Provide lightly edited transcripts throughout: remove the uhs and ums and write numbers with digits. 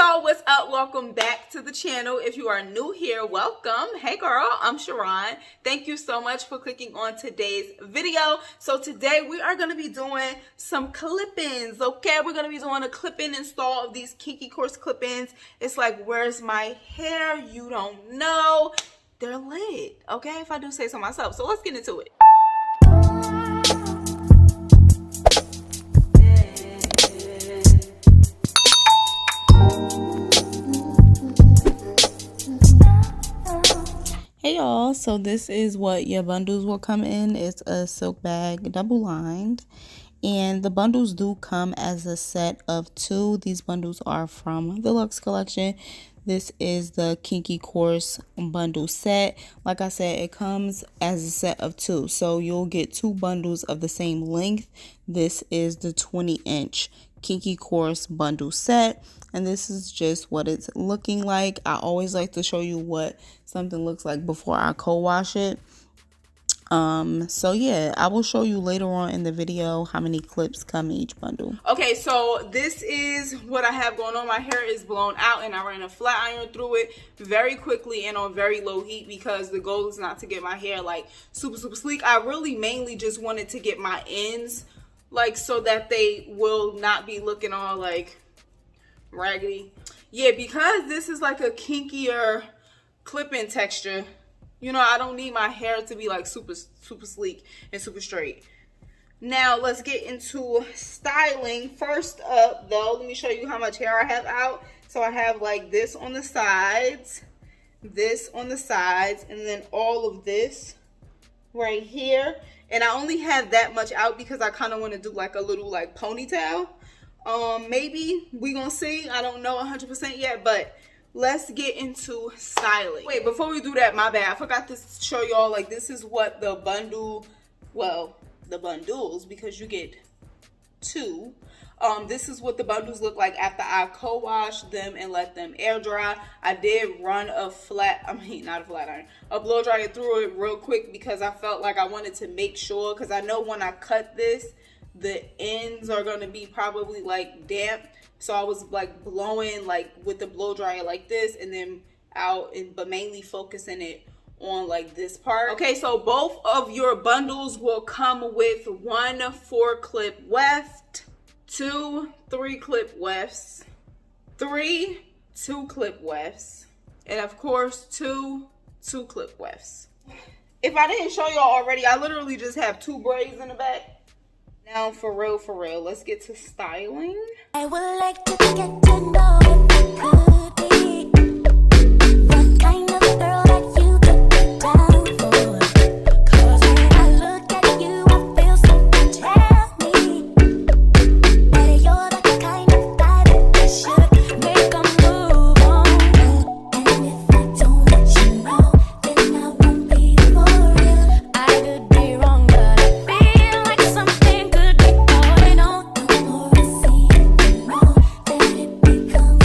y'all, what's up? Welcome back to the channel. If you are new here, welcome. Hey girl, I'm Sharron. Thank you so much for clicking on today's video. So today we are going to be doing some clip-ins, okay? We're going to be doing a clip-in install of these Kinky Coarse clip-ins. It's like, where's my hair? You don't know. They're lit, okay? If I do say so myself. So let's get into it. Hey y'all, so this is what your bundles will come in. It's a silk bag, double lined, and the bundles do come as a set of 2. These bundles are from the Luxe collection. This is the Kinky Coarse bundle set. Like I said, it comes as a set of 2, so you'll get 2 bundles of the same length. This is the 20-inch Kinky Coarse bundle set, and this is just what it's looking like. I always like to show you what something looks like before I co-wash it. So yeah, I will show you later on in the video how many clips come in each bundle. Okay, so this is what I have going on. My hair is blown out and I ran a flat iron through it very quickly and on very low heat because the goal is not to get my hair like super sleek. I really mainly just wanted to get my ends like so that they will not be looking all like raggedy. Yeah, because this is like a kinkier clip-in texture, you know, I don't need my hair to be like super sleek and super straight. Now let's get into styling. First up though, let me show you how much hair I have out. So I have like this on the sides, this on the sides, and then all of this right here. And I only have that much out because I kind of want to do like a little like ponytail. Maybe we gonna see. I don't know 100% yet, but let's get into styling. Wait, before we do that, my bad, I forgot to show y'all, like, this is what the bundle, well, the bundles, because you get 2. This is what the bundles look like after I co-wash them and let them air dry. I did run a a blow dryer through it real quick because I felt like I wanted to make sure, because I know when I cut this, the ends are going to be probably like damp. So I was like blowing like with the blow dryer like this and then out, but mainly focusing it on like this part. Okay, so both of your bundles will come with 1 4-clip weft, 2 3-clip wefts, 3 2-clip wefts, and of course 2 2-clip wefts. If I didn't show y'all already, I literally just have 2 braids in the back. Now for real, let's get to styling. I would like to get to know if it could be the kind of girl that you could be down for. 'Cause when I look at you, I feel something tell me that you're the kind of guy that I should make a move on. And if I don't let you know, then I won't be for real. I could be wrong, but I feel like something could be going on. The more I see, the more that it becomes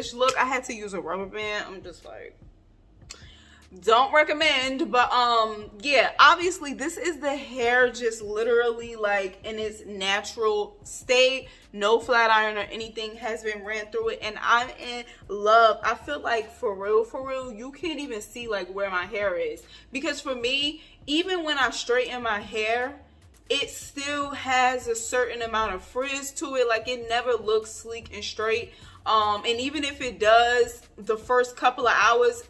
finished look. I had to use a rubber band. I'm just like, don't recommend. But yeah, obviously this is the hair just literally like in its natural state. No flat iron or anything has been ran through it, and I'm in love. I feel like for real, you can't even see like where my hair is, because for me, even when I straighten my hair, it still has a certain amount of frizz to it. Like, it never looks sleek and straight. And even if it does, the first couple of hours,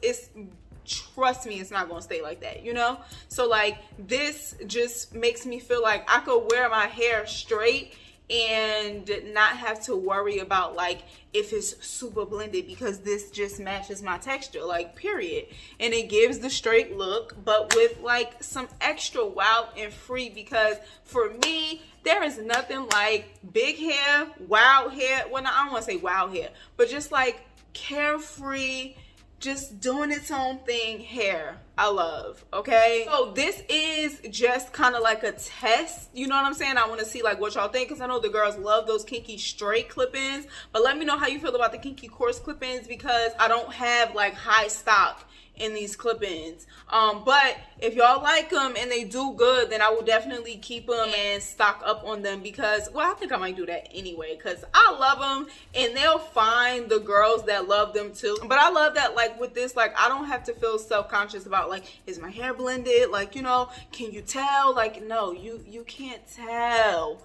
trust me, it's not gonna stay like that, you know? So like, this just makes me feel like I could wear my hair straight and not have to worry about like if it's super blended, because this just matches my texture, like, period. And it gives the straight look, but with like some extra wow and free, because for me, there is nothing like big hair, wild hair. Well, I don't want to say wild hair, but just like carefree, just doing its own thing hair. I love, okay? So this is just kind of like a test, you know what I'm saying? I want to see like what y'all think, because I know the girls love those kinky straight clip-ins, but let me know how you feel about the kinky coarse clip-ins, because I don't have like high stock in these clip-ins. But if y'all like them and they do good, then I will definitely keep them and stock up on them, because, well, I think I might do that anyway, because I love them and they'll find the girls that love them too. But I love that, like, with this, like, I don't have to feel self-conscious about like, is my hair blended? Like, you know, can you tell? Like, no, you can't tell.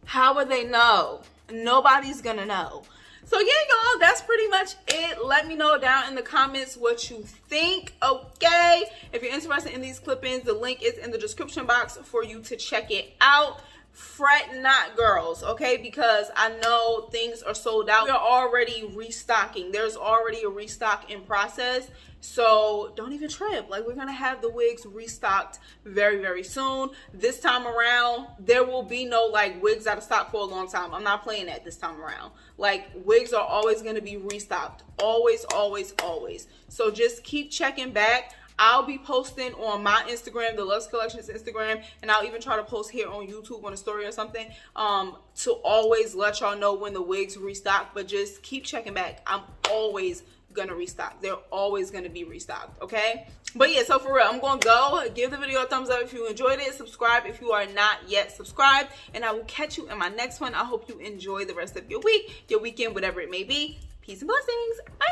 How would they know? Nobody's gonna know. So yeah, y'all, that's pretty much it. Let me know down in the comments what you think, okay? If you're interested in these clip-ins, the link is in the description box for you to check it out. Fret not, girls, okay? Because I know things are sold out. We're already restocking. There's already a restock in process. So don't even trip. Like, we're gonna have the wigs restocked very, very soon. This time around, there will be no like wigs out of stock for a long time. I'm not playing that this time around. Like, wigs are always gonna be restocked. Always, always, always. So just keep checking back. I'll be posting on my Instagram, the Lux Collections Instagram, and I'll even try to post here on YouTube on a story or something, to always let y'all know when the wigs restock. But just keep checking back. I'm always gonna restock. They're always gonna be restocked, okay? But yeah, so for real, I'm gonna go. Give the video a thumbs up if you enjoyed it. Subscribe if you are not yet subscribed, and I will catch you in my next one. I hope you enjoy the rest of your week, your weekend, whatever it may be. Peace and blessings. Bye.